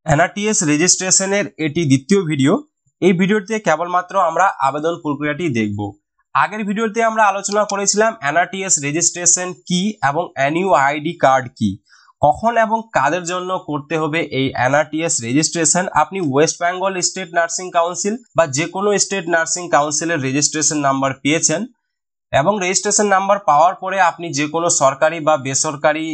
NRTS রেজিস্ট্রেশনের এটি দ্বিতীয় ভিডিও। এই ভিডিওতে কেবলমাত্র আমরা আবেদন প্রক্রিয়াটি দেখব। আগের ভিডিওতে আমরা আলোচনা করেছিলাম এনআরটিএস রেজিস্ট্রেশন কি এবং এনইউআইডি কার্ড কি, কখন এবং কাদের জন্য করতে হবে এই এনআরটিএস রেজিস্ট্রেশন। আপনি West Bengal state nursing council বা যে কোনো স্টেট নার্সিং কাউন্সিলের রেজিস্ট্রেশন নাম্বার পেয়েছেন এবং রেজিস্ট্রেশন নাম্বার পাওয়ার পরে আপনি যে কোনো সরকারি বা বেসরকারি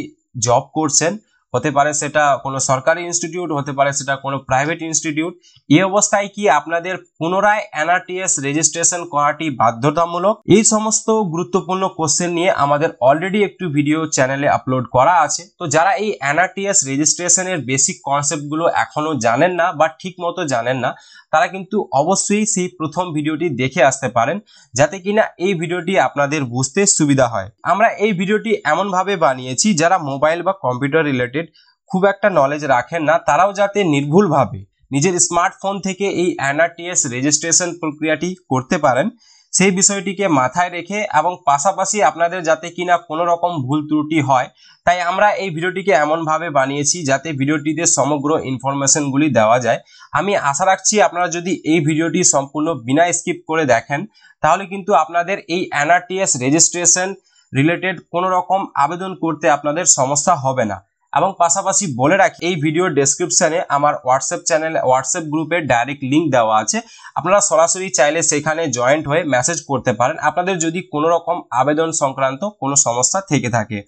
জব করছেন, হতে পারে সেটা কোনো সরকারি ইনস্টিটিউট, হতে পারে সেটা কোনো প্রাইভেট ইনস্টিটিউট। এই অবস্থায় কি আপনাদের পুনরায় এনআরটিএস রেজিস্ট্রেশন করাটি বাধ্যতামূলক? এই সমস্ত গুরুত্বপূর্ণ কোশ্চেন নিয়ে আমাদের অলরেডি একটি ভিডিও চ্যানেলে আপলোড করা আছে। তো যারা এই এনআরটিএস রেজিস্ট্রেশনের বেসিক কনসেপ্টগুলো এখনো জানেন না বা ঠিক মতো জানেন না, তারা কিন্তু অবশ্যই সেই প্রথম ভিডিওটি দেখে আসতে পারেন, যাতে কিনা এই ভিডিওটি আপনাদের বুঝতে সুবিধা হয়। আমরা এই ভিডিওটি এমনভাবে বানিয়েছি যারা মোবাইল বা কম্পিউটার রিলেটেড খুব একটা নলেজ রাখেন না, তারাও যাতে নির্ভুলভাবে নিজের স্মার্টফোন থেকে এই এনআরটিএস রেজিস্ট্রেশন প্রক্রিয়াটি করতে পারেন, সেই বিষয়টিকে মাথায় রেখে এবং পাশাপাশি আপনাদের যাতে কিনা কোনো রকম ভুল ত্রুটি হয়, তাই আমরা এই ভিডিওটিকে এমনভাবে বানিয়েছি যাতে ভিডিওটিতে সমগ্র ইনফরমেশনগুলি দেওয়া যায়। আমি আশা রাখছি আপনারা যদি এই ভিডিওটি সম্পূর্ণ বিনা স্কিপ করে দেখেন, তাহলে কিন্তু আপনাদের এই এনআরটিএস রেজিস্ট্রেশন রিলেটেড কোনো রকম আবেদন করতে আপনাদের সমস্যা হবে না। এবং পাশাপাশি বলে রাখি, এই ভিডিওর ডেসক্রিপশনে আমার হোয়াটসঅ্যাপ গ্রুপের ডাইরেক্ট লিঙ্ক দেওয়া আছে। আপনারা সরাসরি চাইলে সেখানে জয়েন্ট হয়ে মেসেজ করতে পারেন আপনাদের যদি কোনো রকম আবেদন সংক্রান্ত কোনো সমস্যা থেকে থাকে।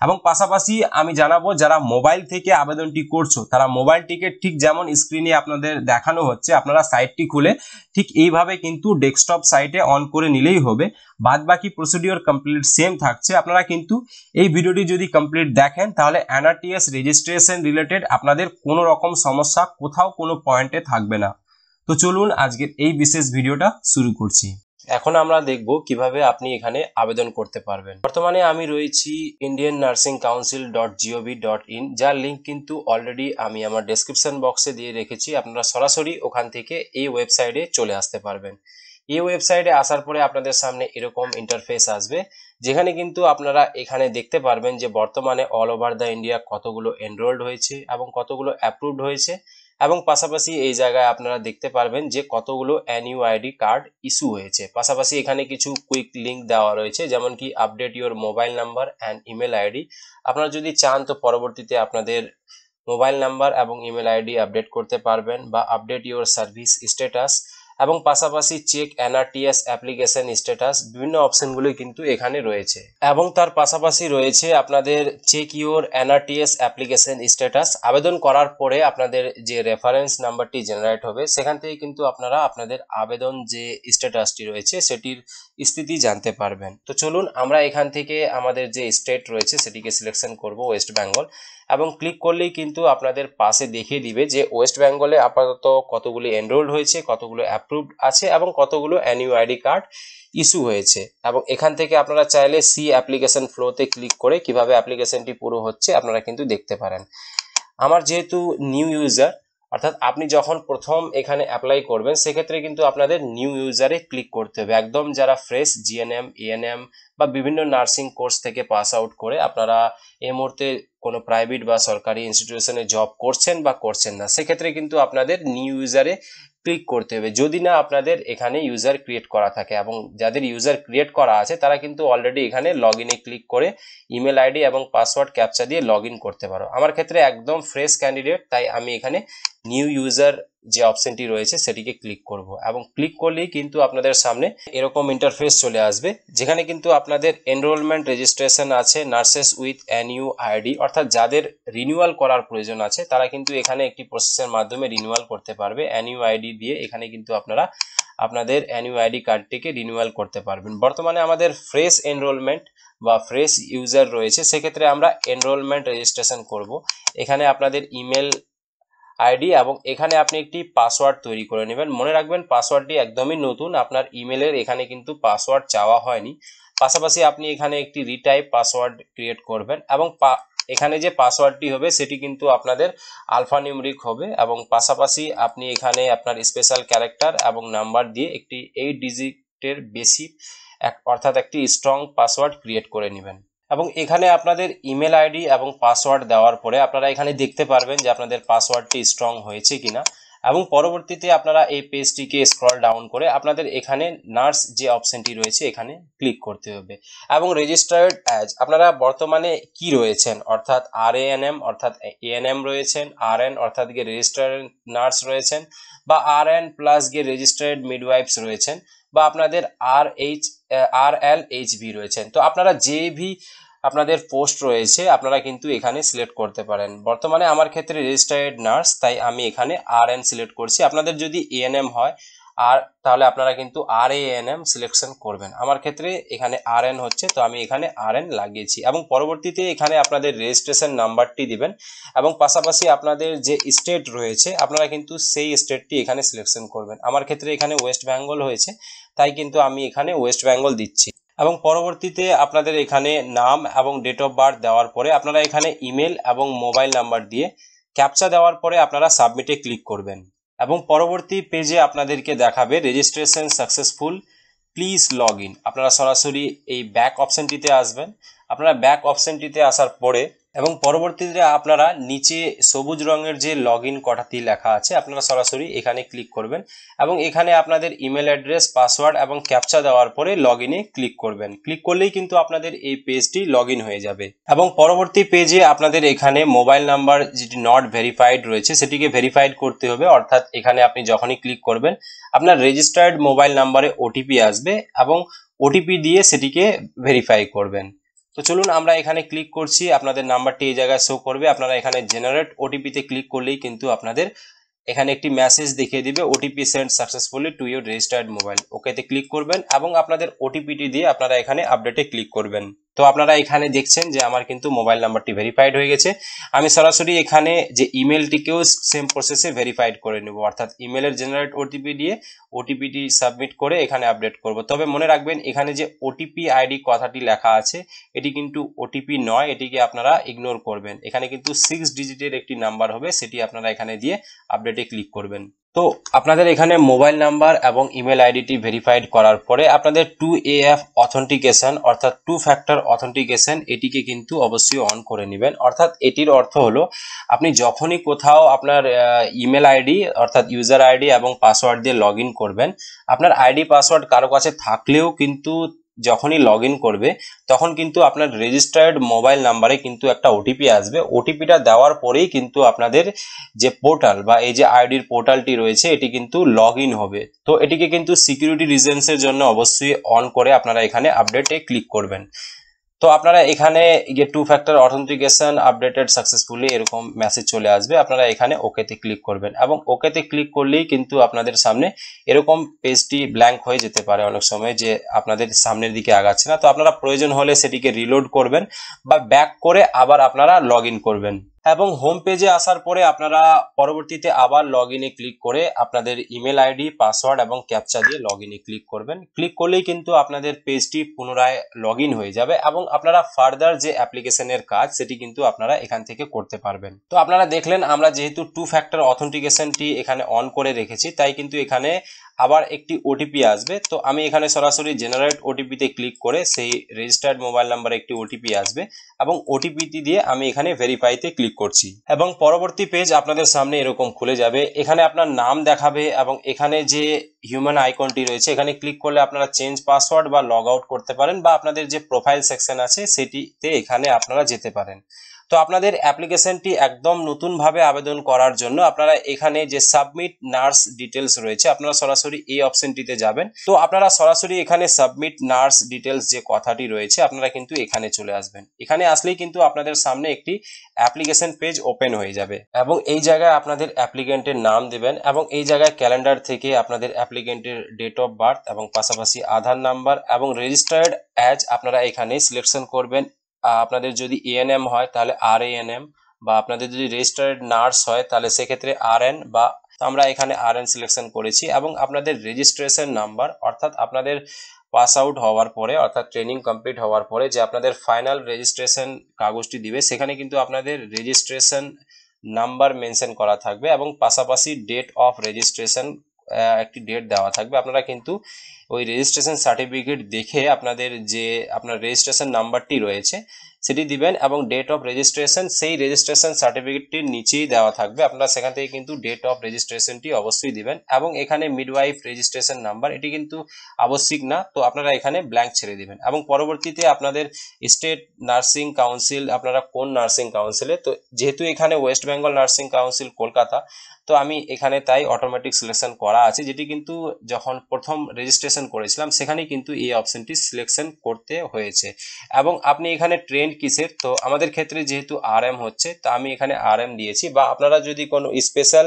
এবং পাশাপাশি আমি জানাবো, যারা মোবাইল থেকে আবেদনটি করছো তারা মোবাইলটিকে ঠিক যেমন স্ক্রিনে আপনাদের দেখানো হচ্ছে, আপনারা সাইটটি খুলে ঠিক এইভাবে কিন্তু ডেস্কটপ সাইটে অন করে নিলেই হবে। বাদবাকি প্রসিডিওর কমপ্লিট সেম থাকছে। আপনারা কিন্তু এই ভিডিওটি যদি কমপ্লিট দেখেন, তাহলে এনআরটিএস রেজিস্ট্রেশন রিলেটেড আপনাদের কোনো রকম সমস্যা কোথাও কোনো পয়েন্টে থাকবে না। তো চলুন আজকের এই বিশেষ ভিডিওটা শুরু করছি। এখন আমরা দেখব কিভাবে আপনি এখানে আবেদন করতে পারবেন। বর্তমানে আমি রয়েছি indiannursingcouncil.gov.in, যার লিঙ্ক কিন্তু অলরেডি আমি আমার ডেসক্রিপশন বক্সে দিয়ে রেখেছি। আপনারা সরাসরি ওখান থেকে এই ওয়েবসাইটে চলে আসতে পারবেন। এই ওয়েবসাইটে আসার পরে আপনাদের সামনে এরকম ইন্টারফেস আসবে, যেখানে কিন্তু আপনারা এখানে দেখতে পারবেন যে বর্তমানে অল ওভার দ্য ইন্ডিয়া কতগুলো এনরোলড হয়েছে এবং কতগুলো অ্যাপ্রুভড হয়েছে, এবং পাশাপাশি এই জায়গায় আপনারা দেখতে পারবেন যে কতগুলো এনইউআইডি কার্ড ইস্যু হয়েছে। পাশাপাশি এখানে কিছু কুইক লিঙ্ক দেওয়া রয়েছে, যেমন কি update your mobile number and email ID. আপনারা যদি চান তো পরবর্তীতে আপনাদের মোবাইল নাম্বার এবং ইমেল আইডি আপডেট করতে পারবেন, বা আপডেট ইউর সার্ভিস স্ট্যাটাস, এবং পাশাপাশি চেক এনআরটিএস অ্যাপ্লিকেশন স্ট্যাটাস। বিভিন্ন অপশনগুলি কিন্তু এখানে রয়েছে, এবং তার পাশাপাশি রয়েছে আপনাদের check your NRTS application status. আবেদন করার পরে আপনাদের যে রেফারেন্স নাম্বারটি জেনারেট হবে, সেখান থেকে কিন্তু আপনারা আপনাদের আবেদন যে স্ট্যাটাসটি রয়েছে সেটির স্থিতি জানতে পারবেন। তো চলুন আমরা এখান থেকে আমাদের যে স্টেট রয়েছে সেটিকে সিলেকশন করব, ওয়েস্ট বেঙ্গল, এবং ক্লিক করলেই কিন্তু আপনাদের পাশে দেখিয়ে দিবে যে ওয়েস্ট বেঙ্গলে আপাতত কতগুলি এনরোলড হয়েছে, কতগুলো অ্যাপ্রুভড আছে এবং কতগুলো এনইউআইডি কার্ড ইস্যু হয়েছে। এবং এখান থেকে আপনারা চাইলে সি অ্যাপ্লিকেশন ফ্লোতে ক্লিক করে কিভাবে অ্যাপ্লিকেশনটি পুরো হচ্ছে আপনারা কিন্তু দেখতে পারেন। আমার যেহেতু নিউ ইউজার, অর্থাৎ আপনি যখন প্রথম এখানে অ্যাপ্লাই করবেন, সেক্ষেত্রে কিন্তু আপনাদের নিউ ইউজারে ক্লিক করতে হবে। একদম যারা ফ্রেশ জিএনএম, এএনএম বা বিভিন্ন নার্সিং কোর্স থেকে পাস আউট করে আপনারা এই মুহূর্তে কোনো প্রাইভেট বা সরকারি ইনস্টিটিউশনে জব করছেন বা করছেন না, সেক্ষেত্রে কিন্তু আপনাদের নিউ ইউজারে ক্লিক করতে হবে, যদি না আপনাদের এখানে ইউজার ক্রিয়েট করা থাকে। এবং যাদের ইউজার ক্রিয়েট করা আছে তারা কিন্তু অলরেডি এখানে লগ ইনে ক্লিক করে ইমেল আইডি এবং পাসওয়ার্ড ক্যাপচা দিয়ে লগ ইন করতে পারো। আমার ক্ষেত্রে একদম ফ্রেশ ক্যান্ডিডেট, তাই আমি এখানে নিউ ইউজার যে অপশনটি রয়েছে সেটিকে ক্লিক করব, এবং ক্লিক করলেই কিন্তু আপনাদের সামনে এরকম ইন্টারফেস চলে আসবে, যেখানে কিন্তু আপনাদের এনরোলমেন্ট রেজিস্ট্রেশন আছে, নার্সেস উইথ এনইউআইডি, অর্থাৎ যাদের রিনিউয়াল করার প্রয়োজন আছে তারা কিন্তু এখানে একটি প্রসেসের মাধ্যমে রিনিউয়াল করতে পারবে। এনইউআইডি দিয়ে এখানে কিন্তু আপনারা আপনাদের এনইউআইডি কার্ডটিকে রিনিউয়াল করতে পারবেন। বর্তমানে আমাদের ফ্রেশ এনরোলমেন্ট বা ফ্রেশ ইউজার রয়েছে, সেক্ষেত্রে আমরা এনরোলমেন্ট রেজিস্ট্রেশন করব। এখানে আপনাদের ইমেল আইডি এবং এখানে আপনি একটি পাসওয়ার্ড তৈরি করে নেবেন। মনে রাখবেন পাসওয়ার্ডটি একদমই নতুন, আপনার ইমেলের এখানে কিন্তু পাসওয়ার্ড চাওয়া হয়নি। পাশাপাশি আপনি এখানে একটি রিটাইপ পাসওয়ার্ড ক্রিয়েট করবেন, এবং এখানে যে পাসওয়ার্ডটি হবে সেটি কিন্তু আপনাদের আলফানিউমেরিক হবে, এবং পাশাপাশি আপনি এখানে আপনার স্পেশাল ক্যারেক্টার এবং নাম্বার দিয়ে একটি 8 ডিজিটের বেশি অর্থাৎ একটি স্ট্রং পাসওয়ার্ড ক্রিয়েট করে নেবেন। এবং এখানে আপনাদের ইমেল আইডি এবং পাসওয়ার্ড দেওয়ার পরে আপনারা এখানে দেখতে পারবেন যে আপনাদের পাসওয়ার্ডটি স্ট্রং হয়েছে কিনা। এবং পরবর্তীতে আপনারা এই পেজটিকে স্ক্রল ডাউন করে আপনাদের এখানে নার্স যে অপশনটি রয়েছে এখানে ক্লিক করতে হবে। এবং রেজিস্টার্ড অ্যাজ আপনারা বর্তমানে কি রয়েছেন, অর্থাৎ RANM অর্থাৎ ANM রয়েছেন, RN অর্থাৎ গিয়ে রেজিস্টার্ড নার্স রয়েছেন, বা RN প্লাস গিয়ে রেজিস্টার্ড মিডওয়াইফস রয়েছেন, বা আপনাদের RLHV রয়েছেন। তো আপনারা যেভি আপনাদের পোস্ট রয়েছে আপনারা কিন্তু এখানে সিলেক্ট করতে পারেন। বর্তমানে আমার ক্ষেত্রে রেজিস্টার্ড নার্স, তাই আমি এখানে RN সিলেক্ট করছি। আপনাদের যদি ANM হয় আর তাহলে আপনারা কিন্তু RANM সিলেকশন করবেন। আমার ক্ষেত্রে এখানে RN হচ্ছে, তো আমি এখানে RN লাগিয়েছি। এবং পরবর্তীতে এখানে আপনাদের রেজিস্ট্রেশন নাম্বারটি দিবেন এবং পাশাপাশি আপনাদের যে স্টেট রয়েছে আপনারা কিন্তু সেই স্টেটটি এখানে সিলেকশন করবেন। আমার ক্ষেত্রে এখানে ওয়েস্ট বেঙ্গল হয়েছে, তাই কিন্তু আমি এখানে ওয়েস্ট বেঙ্গল দিচ্ছি। এবং পরবর্তীতে আপনাদের এখানে নাম এবং ডেট অফ বার্থ দেওয়ার পরে আপনারা এখানে ইমেল এবং মোবাইল নাম্বার দিয়ে ক্যাপচা দেওয়ার পরে আপনারা সাবমিটে ক্লিক করবেন। এবং পরবর্তী পেজে আপনাদেরকে দেখাবে registration successful, please log in. আপনারা সরাসরি এই ব্যাক অপশনটিতে আসবেন। আপনারা ব্যাক অপশনটিতে আসার পরে এবং পরবর্তীতে আপনারা নিচে সবুজ রঙের যে লগ ইন কথাটি লেখা আছে আপনারা সরাসরি এখানে ক্লিক করবেন এবং এখানে আপনাদের ইমেল অ্যাড্রেস, পাসওয়ার্ড এবং ক্যাপচা দেওয়ার পরে লগ ইনে ক্লিক করবেন। ক্লিক করলেই কিন্তু আপনাদের এই পেজটি লগ ইন হয়ে যাবে। এবং পরবর্তী পেজে আপনাদের এখানে মোবাইল নাম্বার যেটি নট ভেরিফাইড রয়েছে সেটিকে ভেরিফাইড করতে হবে, অর্থাৎ এখানে আপনি যখনই ক্লিক করবেন আপনার রেজিস্টার্ড মোবাইল নাম্বারে ওটিপি আসবে এবং ওটিপি দিয়ে সেটিকে ভেরিফাই করবেন। তো চলুন আমরা এখানে ক্লিক করছি, আপনাদের নাম্বারটি এই জায়গায় শো করবে। আপনারা এখানে জেনারেট ওটিপিতে ক্লিক করলেই কিন্তু আপনাদের এখানে একটি মেসেজ দেখিয়ে দিবে OTP send successfully to your registered mobile. ওকেতে ক্লিক করবেন এবং আপনাদের ওটিপিটি দিয়ে আপনারা এখানে আপডেটে ক্লিক করবেন। তো আপনারা এখানে দেখছেন যে আমার কিন্তু মোবাইল নাম্বারটি ভেরিফাইড হয়ে গেছে। আমি সরাসরি এখানে যে ইমেলটিকেও সেম প্রসেসে ভেরিফাইড করে নেব, অর্থাৎ ইমেলের জেনারেট ওটিপি দিয়ে ওটিপিটি সাবমিট করে এখানে আপডেট করব। তবে মনে রাখবেন এখানে যে ওটিপি আইডি কথাটি লেখা আছে এটি কিন্তু ওটিপি নয়, এটিকে আপনারা ইগনোর করবেন। এখানে কিন্তু 6 ডিজিটের একটি নাম্বার হবে, সেটি আপনারা এখানে দিয়ে আপডেটে ক্লিক করবেন। তো আপনাদের এখানে মোবাইল নাম্বার এবং ইমেল আইডিটি ভেরিফাইড করার পরে আপনাদের 2AF অথেন্টিকেশন অর্থাৎ 2 ফ্যাক্টর অথেন্টিকেশন এটিকে কিন্তু অবশ্যই অন করে নেবেন। অর্থাৎ এটির অর্থ হলো আপনি যখনই কোথাও আপনার ইমেল আইডি অর্থাৎ ইউজার আইডি এবং পাসওয়ার্ড দিয়ে লগ ইন করবেন, আপনার আইডি পাসওয়ার্ড কারো কাছে থাকলেও কিন্তু যখনই লগ ইন করবে তখন কিন্তু আপনার রেজিস্টার্ড মোবাইল নাম্বারে কিন্তু একটা ওটিপি আসবে। ওটিপিটা দেওয়ার পরেই কিন্তু আপনাদের যে পোর্টাল বা এই যে আইডির পোর্টালটি রয়েছে এটি কিন্তু লগ ইন হবে। তো এটিকে কিন্তু সিকিউরিটি রিজনসের জন্য অবশ্যই অন করে আপনারা এখানে আপডেটে ক্লিক করবেন। তো আপনারা এখানে গিয়ে 2 ফ্যাক্টর অথেন্টিকেশন আপডেটেড সাকসেসফুলি এরকম মেসেজ চলে আসবে। আপনারা এখানে ওকেতে ক্লিক করবেন এবং ওকেতে ক্লিক করলেই কিন্তু আপনাদের সামনে এরকম পেজটি ব্ল্যাঙ্ক হয়ে যেতে পারে অনেক সময়, যে আপনাদের সামনের দিকে আগাচ্ছে না। তো আপনারা প্রয়োজন হলে সেটিকে রিলোড করবেন বা ব্যাক করে আবার আপনারা লগ ইন করবেন। এবং হোম পেজে আসার পরে আপনারা পরবর্তীতে আবার লগ ইনে ক্লিক করে আপনাদের ইমেল আইডি, পাসওয়ার্ড এবং ক্যাপচা দিয়ে লগ ইনে ক্লিক করবেন। ক্লিক করলেই কিন্তু আপনাদের পেজটি পুনরায় লগ ইন হয়ে যাবে এবং আপনারা ফার্দার যে অ্যাপ্লিকেশনের কাজ সেটি কিন্তু আপনারা এখান থেকে করতে পারবেন। তো আপনারা দেখলেন আমরা যেহেতু 2 ফ্যাক্টর অথেন্টিকেশনটি এখানে অন করে রেখেছি তাই কিন্তু এখানে আবার একটি ওটিপি আসবে। তো আমি এখানে সরাসরি জেনারেট ওটিপিতে ক্লিক করে সেই রেজিস্টার্ড মোবাইল নাম্বারে একটি ওটিপি আসবে এবং ওটিপিটি দিয়ে আমি এখানে ভেরিফাইতে ক্লিক করছি এবং পরবর্তী পেজ আপনাদের সামনে এরকম খুলে যাবে। এখানে আপনার নাম দেখাবে এবং এখানে যে হিউম্যান আইকনটি রয়েছে এখানে ক্লিক করলে আপনারা চেঞ্জ পাসওয়ার্ড বা লগ আউট করতে পারেন বা আপনাদের যে প্রোফাইল সেকশন আছে সেটিতে এখানে আপনারা যেতে পারেন। তো আপনাদের অ্যাপ্লিকেশনটি একদম নতুনভাবে আবেদন করার জন্য আপনারা এখানে যে সাবমিট নার্স ডিটেলস রয়েছে আপনারা সরাসরি এই অপশনটিতে যাবেন। তো আপনারা সরাসরি এখানে সাবমিট নার্স ডিটেলস যে কথাটি রয়েছে আপনারা কিন্তু এখানে চলে আসবেন। এখানে আসলেই কিন্তু আপনাদের সামনে একটি অ্যাপ্লিকেশন পেজ ওপেন হয়ে যাবে এবং এই জায়গায় আপনাদের অ্যাপ্লিকেন্টের নাম দেবেন এবং এই জায়গায় ক্যালেন্ডার থেকে আপনাদের অ্যাপ্লিকেন্টের ডেট অফ বার্থ এবং পাশাপাশি আধার নাম্বার এবং রেজিস্টার্ড অ্যাজ আপনারা এখানে সিলেকশন করবেন। আপনাদের যদি ANM হয় তাহলে RANM, বা আপনাদের যদি রেজিস্টার্ড নার্স হয় তাহলে সেক্ষেত্রে RN, বা আমরা এখানে RN সিলেকশন করেছি এবং আপনাদের রেজিস্ট্রেশন নাম্বার অর্থাৎ আপনাদের পাস আউট হওয়ার পরে অর্থাৎ ট্রেনিং কমপ্লিট হওয়ার পরে যে আপনাদের ফাইনাল রেজিস্ট্রেশন কাগজটি দিবে সেখানে কিন্তু আপনাদের রেজিস্ট্রেশন নাম্বার মেনশন করা থাকবে এবং পাশাপাশি ডেট অফ রেজিস্ট্রেশন একটি ডেট দেওয়া থাকবে। আপনারা কিন্তু ওই রেজিস্ট্রেশন সার্টিফিকেট দেখে আপনাদের যে আপনার রেজিস্ট্রেশন নাম্বারটি রয়েছে সেটি দিবেন এবং ডেট অফ রেজিস্ট্রেশন সেই রেজিস্ট্রেশন সার্টিফিকেটটির নিচেই দেওয়া থাকবে। আপনারা সেখান থেকে কিন্তু ডেট অফ রেজিস্ট্রেশনটি অবশ্যই দিবেন এবং এখানে মিডওয়াইফ রেজিস্ট্রেশন নাম্বার এটি কিন্তু আবশ্যিক না, তো আপনারা এখানে ব্ল্যাঙ্ক ছেড়ে দিবেন এবং পরবর্তীতে আপনাদের স্টেট নার্সিং কাউন্সিল, আপনারা কোন নার্সিং কাউন্সিলে, তো যেহেতু এখানে west Bengal nursing council Kolkata, তো আমি এখানে তাই অটোমেটিক সিলেকশন করা আছে, যেটি কিন্তু যখন প্রথম রেজিস্ট্রেশন করেছিলাম সেখানেই কিন্তু এই অপশনটি সিলেকশন করতে হয়েছে। এবং আপনি এখানে ট্রেন্ড কিসের, তো আমাদের ক্ষেত্রে যেহেতু আরএম হচ্ছে তো আমি এখানে আরএম দিয়েছি। বা আপনারা যদি কোনো স্পেশাল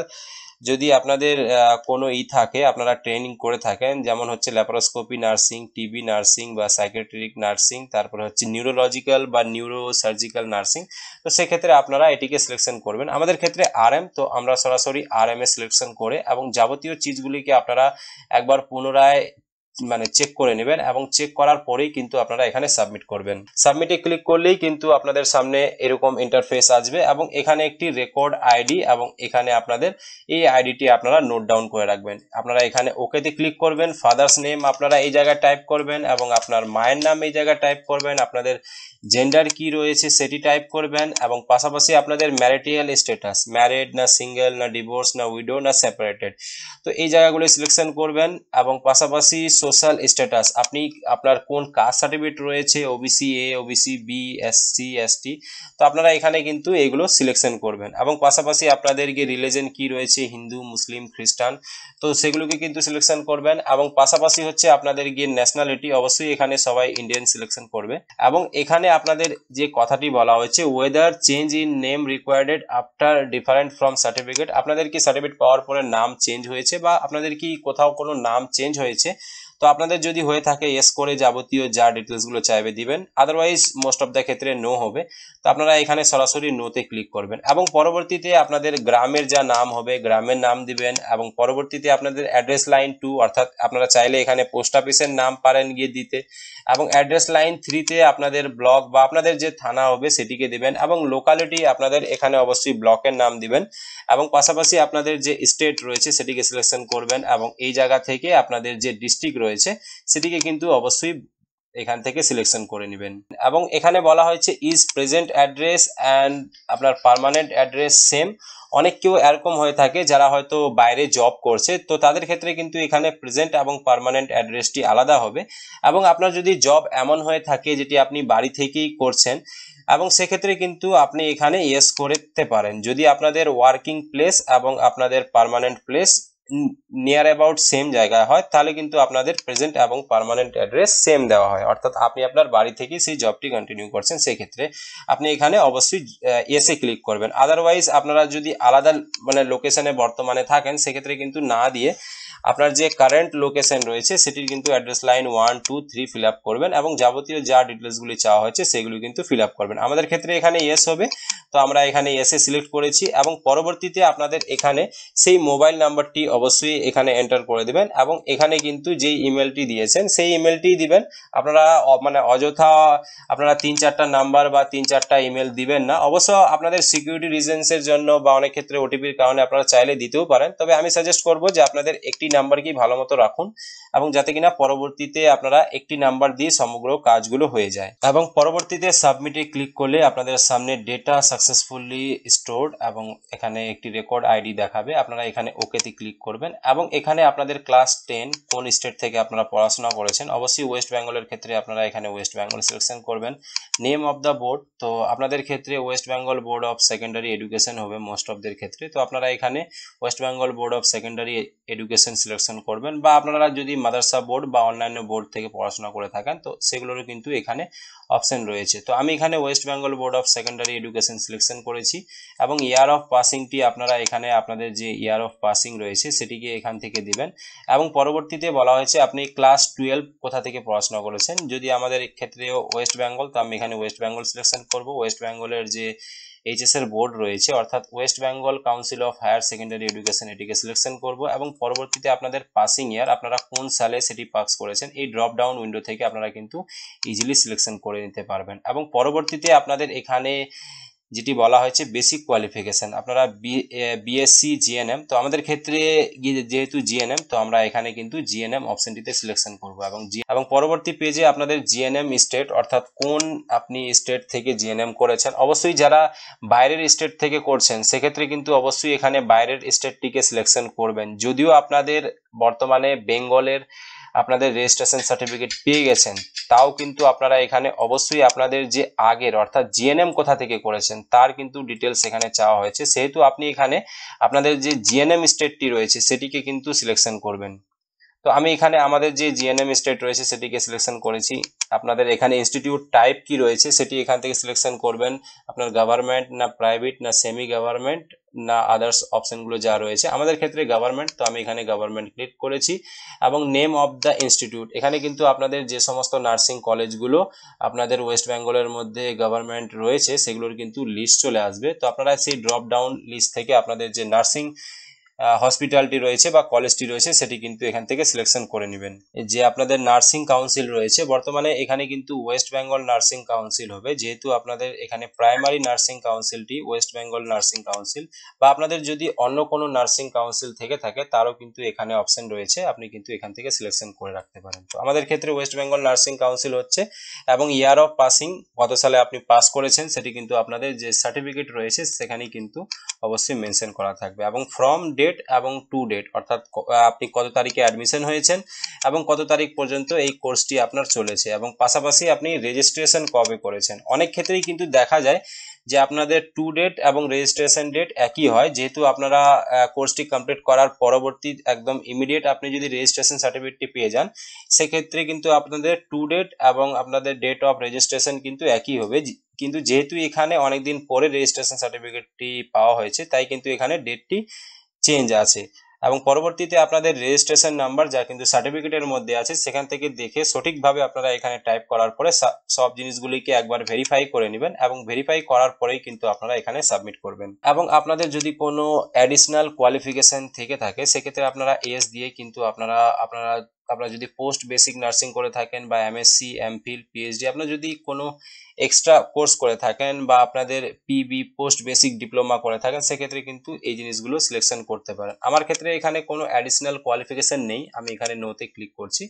যদি আপনাদের কোনো থাকে, আপনারা ট্রেনিং করে থাকেন, যেমন হচ্ছে ল্যাপারোস্কোপি নার্সিং, টিবি নার্সিং বা সাইকিয়াট্রিক নার্সিং, তারপরে হচ্ছে নিউরোলজিক্যাল বা নিউরো সার্জিক্যাল নার্সিং, তো সেক্ষেত্রে আপনারা এটিকে সিলেকশন করবেন। আমাদের ক্ষেত্রে আরএম, তো আমরা সরাসরি আরএম এ সিলেকশন করে এবং যাবতীয় চিজগুলিকে আপনারা একবার পুনরায় মানে চেক করে নেবেন এবং চেক করার পরেই কিন্তু আপনারা এখানে সাবমিট করবেন। সাবমিটে ক্লিক করলেই কিন্তু আপনাদের সামনে এরকম ইন্টারফেস আসবে এবং এখানে একটি রেকর্ড আইডি এবং এখানে আপনাদের এই আইডিটি আপনারা নোট ডাউন করে রাখবেন। আপনারা এখানে ওকেতে ক্লিক করবেন, ফাদার্স নেম আপনারা এই জায়গায় টাইপ করবেন এবং আপনার মায়ের নাম এই জায়গায় টাইপ করবেন, আপনাদের জেন্ডার কি রয়েছে সেটি টাইপ করবেন এবং পাশাপাশি আপনাদের ম্যারিটাল স্ট্যাটাস, ম্যারিড না সিঙ্গেল না ডিভোর্স না উইডো না সেপারেটেড, তো এই জায়গাগুলো সিলেকশন করবেন এবং পাশাপাশি সোশ্যাল স্ট্যাটাস, আপনি আপনার কোন কাস্ট সার্টিফিকেট রয়েছে, OBC A, OBC B, SC, ST, তো আপনারা এখানে কিন্তু এগুলো সিলেকশন করবেন এবং পাশাপাশি আপনাদের গিয়ে রিলিজন কি রয়েছে, হিন্দু, মুসলিম, খ্রিস্টান, তো সেগুলোকে কিন্তু সিলেকশন করবেন এবং পাশাপাশি হচ্ছে আপনাদের গিয়ে ন্যাশনালিটি, অবশ্যই এখানে সবাই ইন্ডিয়ান সিলেকশন করবে এবং এখানে আপনাদের যে কথাটি বলা হয়েছে whether change in name required after different from certificate, আপনাদের কি সার্টিফিকেট পাওয়ার পরে নাম চেঞ্জ হয়েছে বা আপনাদের কি কোথাও কোনো নাম চেঞ্জ হয়েছে, তো আপনাদের যদি হয়ে থাকে ইয়েস করে যাবতীয় যা ডিটেলসগুলো চাইবে দিবেন, আদারওয়াইজ মোস্ট অফ দ্য ক্ষেত্রে নো হবে, তো আপনারা এখানে সরাসরি নোতে ক্লিক করবেন এবং পরবর্তীতে আপনাদের গ্রামের যা নাম হবে গ্রামের নাম দিবেন এবং পরবর্তীতে আপনাদের অ্যাড্রেস লাইন 2, অর্থাৎ আপনারা চাইলে এখানে পোস্ট অফিসের নাম পারেন গিয়ে দিতে এবং অ্যাড্রেস লাইন 3-তে আপনাদের ব্লক বা আপনাদের যে থানা হবে সেটিকে দিবেন এবং লোকালিটি আপনাদের এখানে অবশ্যই ব্লকের নাম দিবেন এবং পাশাপাশি আপনাদের যে স্টেট রয়েছে সেটিকে সিলেকশন করবেন এবং এই জায়গা থেকে আপনাদের যে ডিস্ট্রিক্ট রয়েছে সেটিকে কিন্তু অবশ্যই এখান থেকে সিলেকশন করে নেবেন এবং এখানে বলা হয়েছে ইজ প্রেজেন্ট অ্যাড্রেস অ্যান্ড আপনার পার্মানেন্ট অ্যাড্রেস সেম। অনেক কেউ এরকম হয়ে থাকে যারা হয়তো বাইরে জব করছে, তো তাদের ক্ষেত্রে কিন্তু এখানে প্রেজেন্ট এবং পার্মানেন্ট অ্যাড্রেসটি আলাদা হবে এবং আপনার যদি জব এমন হয়ে থাকে যেটি আপনি বাড়ি থেকেই করছেন এবং সেক্ষেত্রে কিন্তু আপনি এখানে ইয়েস করতে পারেন। যদি আপনাদের ওয়ার্কিং প্লেস এবং আপনাদের permanent place near about same জায়গায় হয় তাহলে কিন্তু আপনাদের প্রেজেন্ট এবং পার্মানেন্ট অ্যাড্রেস সেম দেওয়া হয়, অর্থাৎ আপনি আপনার বাড়ি থেকে সেই জবটি কন্টিনিউ করছেন, সেক্ষেত্রে আপনি এখানে অবশ্যই ইয়েসে ক্লিক করবেন। আদারওয়াইজ আপনারা যদি আলাদা মানে লোকেশনে বর্তমানে থাকেন সেক্ষেত্রে কিন্তু না দিয়ে আপনার যে কারেন্ট লোকেশন রয়েছে সেটির কিন্তু অ্যাড্রেস লাইন 1, 2, 3 ফিল আপ করবেন এবং যাবতীয় যা ডিটেলসগুলি চাওয়া হয়েছে সেগুলি কিন্তু ফিল আপ করবেন। আমাদের ক্ষেত্রে এখানে ইয়েস হবে, তো আমরা এখানে ইয়েসে সিলেক্ট করেছি এবং পরবর্তীতে আপনাদের এখানে সেই মোবাইল নাম্বারটি অবশ্যই এখানে এন্টার করে দেবেন এবং এখানে কিন্তু যেই ইমেলটি দিয়েছেন সেই ইমেলটি দিবেন। আপনারা মানে অযথা আপনারা 3-4টা নাম্বার বা 3-4টা ইমেল দিবেন না, অবশ্য আপনাদের সিকিউরিটি রিজনসের জন্য বা অনেক ক্ষেত্রে ওটিপির কারণে আপনারা চাইলে দিতেও পারেন, তবে আমি সাজেস্ট করব যে আপনাদের একটি নাম্বারকেই ভালো মতো রাখুন এবং যাতে কিনা পরবর্তীতে আপনারা একটি নাম্বার দিয়ে সমগ্র কাজগুলো হয়ে যায় এবং পরবর্তীতে সাবমিটে ক্লিক করলে আপনাদের সামনে ডেটা সাকসেসফুলি স্টোরড এবং এখানে একটি রেকর্ড আইডি দেখাবে, আপনারা এখানে ওকেতে ক্লিক করবেন এবং এখানে আপনাদের ক্লাস 10 কোন স্টেট থেকে আপনারা পড়াশোনা করেছেন, অবশ্যই ওয়েস্ট বেঙ্গলের ক্ষেত্রে আপনারা এখানে ওয়েস্ট বেঙ্গল সিলেকশন করবেন। নেম অফ দ্য বোর্ড, তো আপনাদের ক্ষেত্রে West Bengal board of secondary education হবে মোস্ট অফ দের ক্ষেত্রে, তো আপনারা এখানে west Bengal board of secondary education selection করবেন বা আপনারা যদি মাদ্রাসা বোর্ড বা অন্যান্য বোর্ড থেকে পড়াশোনা করে থাকেন তো সেগুলোরও কিন্তু এখানে অপশন রয়েছে। তো আমি এখানে west Bengal board of secondary education selection করেছি এবং ইয়ার অফ পাসিংটি আপনারা এখানে আপনাদের যে ইয়ার অফ পাসিং রয়েছে সেটিকে এখান থেকে দিবেন এবং পরবর্তীতে বলা হয়েছে আপনি ক্লাস 12 কোথা থেকে পড়াশোনা করেছেন, যদি আমাদের ক্ষেত্রে ওয়েস্ট বেঙ্গল তো আমি এখানে ওয়েস্ট বেঙ্গল সিলেকশন করব। ওয়েস্ট বেঙ্গলের যে এইচএস এর বোর্ড রয়েছে অর্থাৎ west Bengal council of higher secondary education এটিকে সিলেকশন করব এবং পরবর্তীতে আপনাদের পাসিং ইয়ার আপনারা কোন সালে সেটি পাস করেছেন এই ড্রপ ডাউন উইন্ডো থেকে আপনারা কিন্তু ইজিলি সিলেকশন করে নিতে পারবেন এবং পরবর্তীতে আপনাদের এখানে যেটি বলা হয়েছে বেসিক কোয়ালিফিকেশন, আপনারা বিএসসি জিএনএম, তো আমাদের ক্ষেত্রে যেহেতু জিএনএম, তো আমরা এখানে কিন্তু জিএনএম অপশনটিতে সিলেকশন করব এবং পরবর্তী পেজে আপনাদের জিএনএম স্টেট অর্থাৎ কোন আপনি স্টেট থেকে জিএনএম করেছেন। অবশ্যই যারা বাইরের স্টেট থেকে করছেন সেক্ষেত্রে কিন্তু অবশ্যই এখানে বাইরের স্টেটটিকে সিলেকশন করবেন। যদিও আপনাদের বর্তমানে বেঙ্গলের আপনাদের রেজিস্ট্রেশন সার্টিফিকেট পেয়ে গেছেন, তাও কিন্তু আপনারা এখানে অবশ্যই আপনাদের যে আগের অর্থাৎ জিএনএম কোথা থেকে করেছেন তার কিন্তু ডিটেলস এখানে চাওয়া হয়েছে, সেহেতু আপনি এখানে আপনাদের যে জিএনএম স্টেটটি রয়েছে সেটিকে কিন্তু সিলেকশন করবেন। তো আমি এখানে আমাদের যে জিএনএম স্টেট রয়েছে সেটিকে সিলেকশন করেছি। আপনাদের এখানে ইনস্টিটিউট টাইপ কি রয়েছে সেটি এখান থেকে সিলেকশন করবেন, আপনার গভর্নমেন্ট না প্রাইভেট না সেমি গভর্নমেন্ট না আদার্স অপশনগুলো যা রয়েছে। আমাদের ক্ষেত্রে গভর্নমেন্ট, তো আমি এখানে গভর্নমেন্ট ক্লিক করেছি এবং নেম অফ দ্য ইনস্টিটিউট, এখানে কিন্তু আপনাদের যে সমস্ত নার্সিং কলেজগুলো আপনাদের ওয়েস্ট বেঙ্গলের মধ্যে গভর্নমেন্ট রয়েছে সেগুলোর কিন্তু লিস্ট চলে আসবে। তো আপনারা সেই ড্রপ ডাউন লিস্ট থেকে আপনাদের যে নার্সিং হসপিটালটি রয়েছে বা কলেজটি রয়েছে সেটি কিন্তু এখান থেকে সিলেকশন করে নেবেন। যে আপনাদের নার্সিং কাউন্সিল রয়েছে, বর্তমানে এখানে কিন্তু ওয়েস্ট বেঙ্গল নার্সিং কাউন্সিল হবে, যেহেতু আপনাদের এখানে প্রাইমারি নার্সিং কাউন্সিলটি ওয়েস্ট বেঙ্গল নার্সিং কাউন্সিল, বা আপনাদের যদি অন্য কোনো নার্সিং কাউন্সিল থেকে থাকে তারও কিন্তু এখানে অপশন রয়েছে, আপনি কিন্তু এখান থেকে সিলেকশন করে রাখতে পারেন। তো আমাদের ক্ষেত্রে ওয়েস্ট বেঙ্গল নার্সিং কাউন্সিল হচ্ছে, এবং ইয়ার অফ পাসিং কত সালে আপনি পাস করেছেন সেটি কিন্তু আপনাদের যে সার্টিফিকেট রয়েছে সেখানেই কিন্তু অবশ্যই মেনশন করা থাকবে, এবং ফ্রম ডেট এবং টু ডেট অর্থাৎ আপনি কত তারিখে অ্যাডমিশন হয়েছেন এবং কত তারিখ পর্যন্ত এই কোর্সটি আপনার চলেছে, এবং পাশাপাশি আপনি রেজিস্ট্রেশন কবে করেছেন। অনেক ক্ষেত্রেই কিন্তু দেখা যায় যে আপনাদের টু ডেট এবং রেজিস্ট্রেশন ডেট একই হয়, যেহেতু আপনারা কোর্সটি কমপ্লিট করার পরবর্তী একদম ইমিডিয়েট আপনি যদি রেজিস্ট্রেশন সার্টিফিকেটটি পেয়ে যান সেক্ষেত্রে কিন্তু আপনাদের টু ডেট এবং আপনাদের ডেট অফ রেজিস্ট্রেশন কিন্তু একই হবে। কিন্তু যেহেতু এখানে অনেকদিন পরে রেজিস্ট্রেশন সার্টিফিকেটটি পাওয়া হয়েছে তাই কিন্তু এখানে ডেটটি চেঞ্জ আছে, এবং পরবর্তীতে আপনাদের রেজিস্ট্রেশন নাম্বার যা কিন্তু সার্টিফিকেটের মধ্যে আছে সেখান থেকে দেখে সঠিকভাবে আপনারা এখানে টাইপ করার পরে সব জিনিসগুলিকে একবার ভেরিফাই করে নেবেন, এবং ভেরিফাই করার পরেই কিন্তু আপনারা এখানে সাবমিট করবেন। এবং আপনাদের যদি কোনো অ্যাডিশনাল কোয়ালিফিকেশন থেকে থাকে সেক্ষেত্রে আপনারা এস দিয়ে কিন্তু আপনারা আপনারা যদি পোস্ট বেসিক নার্সিং করে থাকেন বা এমএসসি এমফিল পিএইচডি আপনারা যদি কোনো এক্সট্রা কোর্স করে থাকেন বা আপনাদের পিবি পোস্ট বেসিক ডিপ্লোমা করে থাকেন সেক্ষেত্রে কিন্তু এই জিনিসগুলো সিলেকশন করতে পারেন। আমার ক্ষেত্রে এখানে কোনো অ্যাডিশনাল কোয়ালিফিকেশন নেই, আমি এখানে নোতে ক্লিক করছি,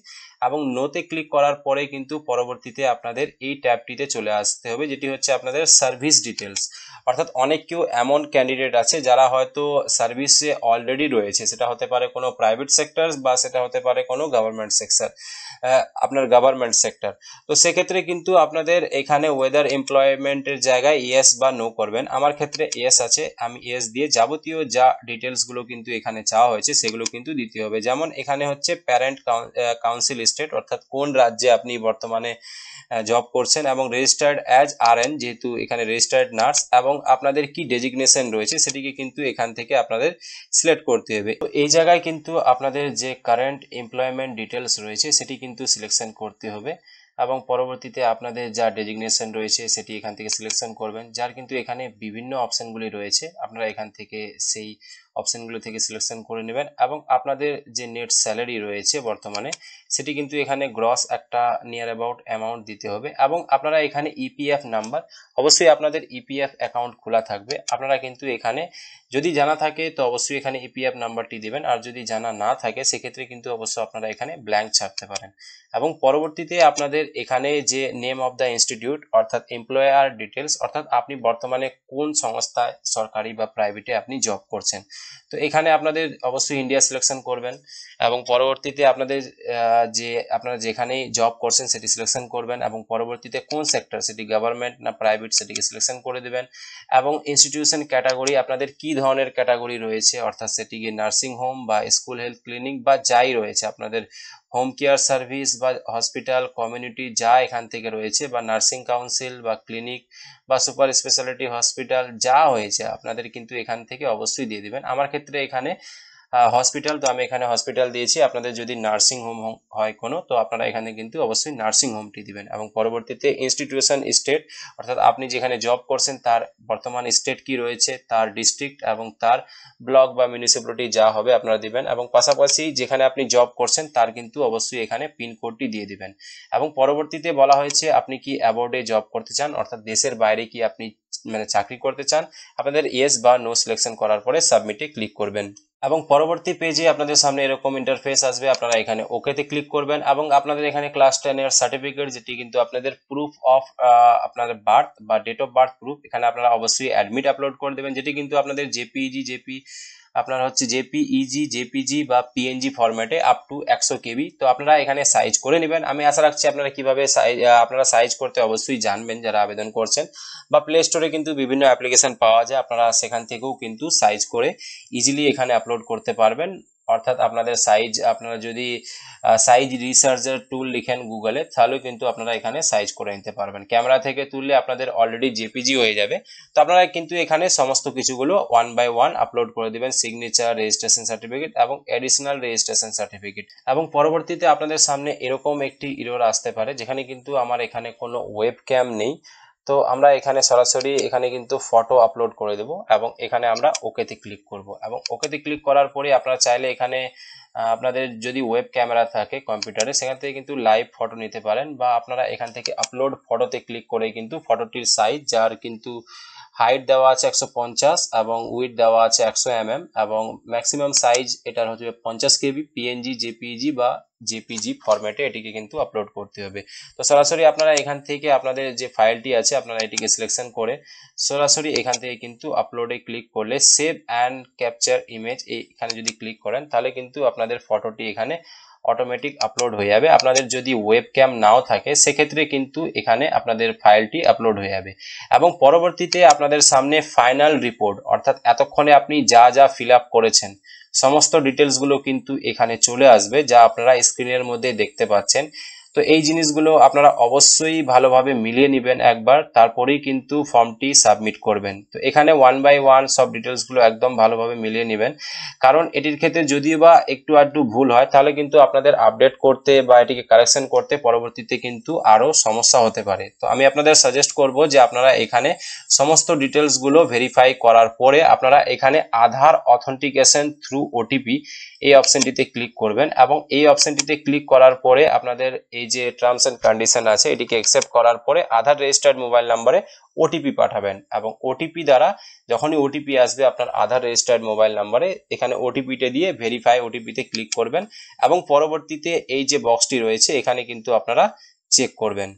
এবং নোতে ক্লিক করার পরে কিন্তু পরবর্তীতে আপনাদের এই ট্যাবটিতে চলে আসতে হবে যেটি হচ্ছে আপনাদের সার্ভিস ডিটেলস। অর্থাৎ অনেক কেউ এমন ক্যান্ডিডেট আছে যারা হয়তো সার্ভিসে অলরেডি রয়েছে, সেটা হতে পারে কোনো প্রাইভেট সেক্টর বা সেটা হতে পারে কোনো গভর্নমেন্ট সেক্টর, আপনার গভর্নমেন্ট সেক্টর। তো সেক্ষেত্রে কিন্তু আপনাদের এখানে ওয়েদার এমপ্লয়মেন্টের জায়গায় ইয়েস বা নো করবেন। আমার ক্ষেত্রে ইয়েস আছে, আমি ইয়েস দিয়ে যাবতীয় যা ডিটেলসগুলো কিন্তু এখানে চাওয়া হয়েছে সেগুলো কিন্তু দিতে হবে। যেমন এখানে হচ্ছে প্যারেন্ট কাউন্সিল স্টেট অর্থাৎ কোন রাজ্যে আপনি বর্তমানে জব করছেন, এবং রেজিস্টার্ড অ্যাজ আরএন যেহেতু এখানে রেজিস্টার্ড নার্স, এবং আপনাদের কি ডেজিগনেশন রয়েছে সেটিকে কিন্তু এখান থেকে আপনাদের সিলেক্ট করতে হবে। তো এই জায়গায় কিন্তু আপনাদের যে কারেন্ট এমপ্লয়মেন্ট ডিটেলস রয়েছে সেটি কিন্তু সিলেকশন করতে হবে, এবং পরবর্তীতে আপনাদের যা ডেজিগনেশন রয়েছে সেটি এখান থেকে সিলেকশন করবেন, যার কিন্তু এখানে বিভিন্ন অপশনগুলি রয়েছে, আপনারা এখান থেকে সেই অপশনগুলো থেকে সিলেকশন করে নেবেন। এবং আপনাদের যে নেট স্যালারি রয়েছে বর্তমানে সেটি কিন্তু এখানে গ্রস একটা নিয়ার অ্যাবাউট অ্যামাউন্ট দিতে হবে, এবং আপনারা এখানে ইপিএফ নাম্বার, অবশ্যই আপনাদের ইপিএফ অ্যাকাউন্ট খোলা থাকবে। আপনারা কিন্তু এখানে যদি জানা থাকে তো অবশ্যই এখানে ইপিএফ নাম্বারটি দিবেন, আর যদি জানা না থাকে সেক্ষেত্রে কিন্তু অবশ্যই আপনারা এখানে ব্ল্যাঙ্ক ছাড়তে পারেন। এবং পরবর্তীতে আপনাদের এখানে যে নেম অফ দ্য ইনস্টিটিউট অর্থাৎ এমপ্লয়ার ডিটেলস, অর্থাৎ আপনি বর্তমানে কোন সংস্থায় সরকারি বা প্রাইভেটে আপনি জব করছেন, তো এখানে আপনাদের অবশ্যই ইন্ডিয়া সিলেকশন করবেন, এবং পরবর্তীতে আপনাদের যে আপনারা যেখানেই জব করছেন সেটি সিলেকশন করবেন, এবং পরবর্তীতে কোন সেক্টর সেটি গভর্নমেন্ট না প্রাইভেট সেটিকে সিলেকশন করে দেবেন, এবং ইনস্টিটিউশন ক্যাটাগরি আপনাদের কি ধরনের ক্যাটাগরি রয়েছে অর্থাৎ সেটি কি নার্সিং হোম বা স্কুল হেলথ ক্লিনিক বা যাই রয়েছে আপনাদের হোম কেয়ার সার্ভিস বা হসপিটাল কমিউনিটি যা এখান থেকে রয়েছে, বা নার্সিং কাউন্সিল বা ক্লিনিক বা সুপার স্পেশালিটি হসপিটাল যা হয়েছে আপনাদের কিন্তু এখান থেকে অবশ্যই দিয়ে দিবেন। আমার ক্ষেত্রে এখানে হসপিটাল, তো আমি এখানে হসপিটাল দিয়েছি। আপনাদের যদি নার্সিং হোম হয় কোনো, তো আপনারা এখানে কিন্তু অবশ্যই নার্সিং হোমটি দিবেন। এবং পরবর্তীতে ইনস্টিটিউশন স্টেট, অর্থাৎ আপনি যেখানে জব করছেন তার বর্তমান স্টেট কি রয়েছে, তার ডিস্ট্রিক্ট এবং তার ব্লক বা মিউনিসিপ্যালিটি যা হবে আপনারা দিবেন। এবং পাশাপাশি যেখানে আপনি জব করছেন তার কিন্তু অবশ্যই এখানে পিনকোডটি দিয়ে দিবেন। এবং পরবর্তীতে বলা হয়েছে আপনি কি অ্যাবর্ডে জব করতে চান, অর্থাৎ দেশের বাইরে কি আপনি মানে চাকরি করতে চান। আপনাদের ইয়েস বা নো সিলেকশন করার পরে সাবমিটে ক্লিক করবেন। এবং পরবর্তী পেজে আপনাদের সামনে এরকম ইন্টারফেস আসবে, আপনারা এখানে ওকেতে ক্লিক করবেন। এবং আপনাদের এখানে ক্লাস 10 এর সার্টিফিকেট, যেটি কিন্তু আপনাদের প্রুফ অফ আপনাদের বার্থ বা ডেট অফ বার্থ প্রুফ, এখানে আপনারা অবশ্যই অ্যাডমিট আপলোড করে দেবেন, যেটি কিন্তু আপনাদের জেপিইজি আপনার হচ্ছে জেপিজি বা পিএনজি ফরম্যাটে আপ টু 100 কেবি। তো আপনারা এখানে সাইজ করে নেবেন। আমি আশা রাখছি আপনারা কিভাবে আপনারা সাইজ করতে অবশ্যই জানবেন যারা আবেদন করছেন। বা প্লে স্টোরে কিন্তু বিভিন্ন অ্যাপ্লিকেশন পাওয়া যায়, আপনারা সেখান থেকেও কিন্তু সাইজ করে ইজিলি এখানে আপলোড করতে পারবেন। অর্থাৎ আপনাদের সাইজ, আপনারা যদি সাইজ রিসার্চের টুল লিখেন গুগলে, তাহলেও কিন্তু আপনারা এখানে সাইজ করে নিতে পারবেন। ক্যামেরা থেকে তুললে আপনাদের অলরেডি জেপিজি হয়ে যাবে। তো আপনারা কিন্তু এখানে সমস্ত কিছুগুলো 1 বাই 1 আপলোড করে দিবেন, সিগনেচার, রেজিস্ট্রেশন সার্টিফিকেট এবং এডিশনাল রেজিস্ট্রেশন সার্টিফিকেট। এবং পরবর্তীতে আপনাদের সামনে এরকম একটি এরর আসতে পারে, যেখানে কিন্তু আমার এখানে কোনো ওয়েব ক্যাম নেই। তো আমরা এখানে সরাসরি এখানে কিন্তু ফটো আপলোড করে দেব এবং এখানে আমরা ওকেতে ক্লিক করব। এবং ওকেতে ক্লিক করার পরে আপনারা চাইলে এখানে আপনাদের যদি ওয়েব ক্যামেরা থাকে কম্পিউটারে, সেখান থেকে কিন্তু লাইভ ফটো নিতে পারেন, বা আপনারা এখান থেকে আপলোড ফটোতে ক্লিক করে কিন্তু ফটোটির সাইজ, যার কিন্তু হাইট দেওয়া আছে 150 এবং উইডথ দেওয়া আছে 100 এবং ম্যাক্সিমাম সাইজ এটার হচ্ছে 50 কেবি, পিএনজি, জেপিইজি বা জেপিজি ফরম্যাটে এটিকে কিন্তু আপলোড করতে হবে। তো সরাসরি আপনারা এখান থেকে আপনাদের যে ফাইলটি আছে আপনারা এটিকে সিলেকশন করে সরাসরি এখান থেকে কিন্তু আপলোডে ক্লিক করলে সেভ অ্যান্ড ক্যাপচার ইমেজ এখানে যদি ক্লিক করেন, তাহলে কিন্তু আপনাদের ফটোটি এখানে অটোমেটিক আপলোড হয়ে যাবে। আপনাদের যদি ওয়েব ক্যাম নাও থাকে সেক্ষেত্রে কিন্তু এখানে আপনাদের ফাইলটি আপলোড হয়ে যাবে। এবং পরবর্তীতে আপনাদের সামনে ফাইনাল রিপোর্ট, অর্থাৎ এতক্ষণে আপনি যা যা ফিল আপ করেছেন সমস্ত ডিটেলসগুলো কিন্তু এখানে চলে আসবে, যা আপনারা স্ক্রিনের মধ্যে দেখতে পাচ্ছেন। তো এই জিনিসগুলো আপনারা অবশ্যই ভালোভাবে মিলিয়ে নেবেন একবার, তারপরেই কিন্তু ফর্মটি সাবমিট করবেন। তো এখানে 1 বাই 1 সব ডিটেলসগুলো একদম ভালোভাবে মিলিয়ে নেবেন, কারণ এটির ক্ষেত্রে যদিও বা একটু আধটু ভুল হয় তাহলে কিন্তু আপনাদের আপডেট করতে বা এটিকে কারেকশন করতে পরবর্তীতে কিন্তু আরো সমস্যা হতে পারে। তো আমি আপনাদের সাজেস্ট করব যে আপনারা এখানে সমস্ত ডিটেলসগুলো ভেরিফাই করার পরে আপনারা এখানে আধার অথেন্টিকেশন থ্রু ওটিপি এই অপশনটিতে ক্লিক করবেন। এবং এই অপশনটিতে ক্লিক করার পরে আপনাদের এই যে টার্মস এন্ড কন্ডিশন আছে এটিকে অ্যাকসেপ্ট করার পরে আধার রেজিস্টার্ড মোবাইল নম্বরে ওটিপি পাঠাবেন। এবং ওটিপি দ্বারা যখনই ওটিপি আসবে আপনার আধার রেজিস্টার্ড মোবাইল নম্বরে, এখানে ওটিপিটা দিয়ে ভেরিফাই ওটিপিতে ক্লিক করবেন। এবং পরবর্তীতে এই যে বক্সটি রয়েছে এখানে কিন্তু আপনারা চেক করবেন।